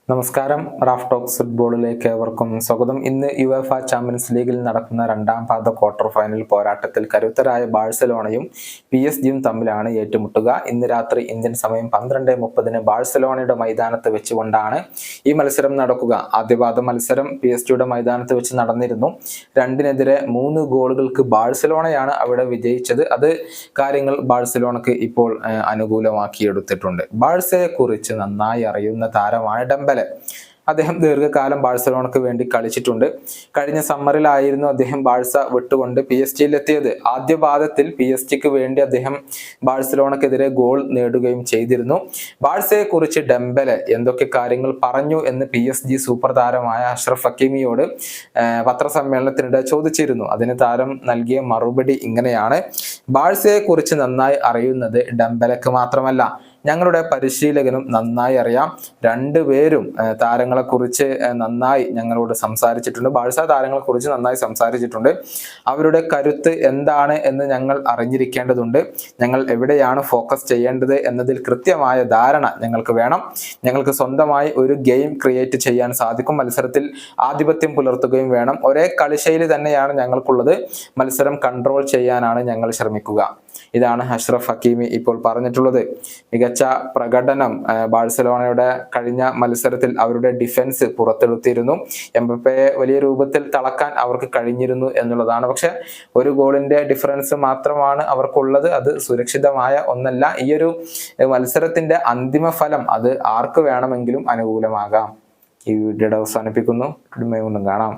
നമസ്കാരം. Raf talks ഫുട്ബോളിലേക്ക് ഏവർക്കും സ്വാഗതം. ഇന്ന് യുവേഫ ചാമ്പ്യൻസ് ലീഗിൽ നടക്കുന്ന രണ്ടാം പാദ ക്വാർട്ടർ ഫൈനൽ പോരാട്ടത്തിൽ കരുത്തരായ ബാഴ്സലോണയും PSG-യും തമ്മിലാണ് ഏറ്റുമുട്ടുക. ഇന്ന് രാത്രി ഇന്ത്യൻ സമയം 12:30 ബാഴ്സലോണയുടെ മൈതാനത്ത് വെച്ചുകൊണ്ടാണ് ഈ മത്സരം നടക്കുക. ആദ്യപാദ മത്സരം PSG-യുടെ മൈതാനത്ത് വെച്ച് നടന്നിരുന്നു. 2-നെതിരെ 3 ഗോളുകൾക്ക് ബാഴ്സലോണയാണ് അവിടെ വിജയിച്ചത്. അത് കാര്യങ്ങൾ ബാഴ്സലോണക്ക് ഇപ്പോൾ അനുകൂലമാക്കിയെടുത്തിട്ടുണ്ട്. ബാഴ്സയെ കുറിച്ച് നന്നായി അറിയുന്ന താരമാണ് ഡെംബെലെ. അദ്ദേഹം ദീർഘകാലം ബാഴ്സലോണക്ക് വേണ്ടി കളിച്ചിട്ടുണ്ട്. കഴിഞ്ഞ സമ്മറിലായിരുന്നു അദ്ദേഹം ബാഴ്സ വിട്ടുകൊണ്ട് PSG-യിലെത്തിയത്. ആദ്യ പാദത്തിൽ PSG-ക്ക് വേണ്ടി അദ്ദേഹം ബാഴ്സലോണക്കെതിരെ ഗോൾ നേടുകയും ചെയ്തിരുന്നു. ബാഴ്സയെ കുറിച്ച് ഡെംബെലെ എന്തൊക്കെ കാര്യങ്ങൾ പറഞ്ഞു എന്ന് PSG സൂപ്പർ താരമായ അഷ്റഫ് ഹക്കീമിയോട് പത്രസമ്മേളനത്തിനിടെ ചോദിച്ചിരുന്നു. അതിന് താരം നൽകിയ മറുപടി ഇങ്ങനെയാണ്: ബാഴ്സയെ കുറിച്ച് നന്നായി അറിയുന്നത് ഡെംബെലെക്ക് മാത്രമല്ല, ഞങ്ങളുടെ പരിശീലകനും നന്നായി അറിയാം. രണ്ടുപേരും താരങ്ങളെ കുറിച്ച് നന്നായി ഞങ്ങളോട് സംസാരിച്ചിട്ടുണ്ട്. ബാഴ്സ താരങ്ങളെ കുറിച്ച് നന്നായി സംസാരിച്ചിട്ടുണ്ട്. അവരുടെ കരുത്ത് എന്താണ് എന്ന് ഞങ്ങൾ അറിഞ്ഞിരിക്കേണ്ടതുണ്ട്. ഞങ്ങൾ എവിടെയാണ് ഫോക്കസ് ചെയ്യേണ്ടത് എന്നതിൽ കൃത്യമായ ധാരണ ഞങ്ങൾക്ക് വേണം. ഞങ്ങൾക്ക് സ്വന്തമായി ഒരു ഗെയിം ക്രിയേറ്റ് ചെയ്യാൻ സാധിക്കും. മത്സരത്തിൽ ആധിപത്യം പുലർത്തുകയും വേണം. ഒരേ കളിശൈലി തന്നെയാണ് ഞങ്ങൾക്കുള്ളത്. മത്സരം കൺട്രോൾ ചെയ്യാനാണ് ഞങ്ങൾ ശ്രമിക്കുക. ഇതാണ് അഷ്റഫ് ഹക്കീമി ഇപ്പോൾ പറഞ്ഞിട്ടുള്ളത്. മികച്ച പ്രകടനം ബാഴ്സലോണയുടെ കഴിഞ്ഞ മത്സരത്തിൽ അവരുടെ ഡിഫൻസ് പുറത്തെടുത്തിരുന്നു. എംബപ്പയെ വലിയ രൂപത്തിൽ തളക്കാൻ അവർക്ക് കഴിഞ്ഞിരുന്നു എന്നുള്ളതാണ്. പക്ഷെ ഒരു ഗോളിന്റെ ഡിഫറൻസ് മാത്രമാണ് അവർക്കുള്ളത്. അത് സുരക്ഷിതമായ ഒന്നല്ല. ഈ ഒരു മത്സരത്തിന്റെ അന്തിമ ഫലം അത് ആർക്ക് വേണമെങ്കിലും അനുകൂലമാകാം. ഈ വീഡിയോയുടെ അവസാനിപ്പിക്കുന്നു. കാണാം.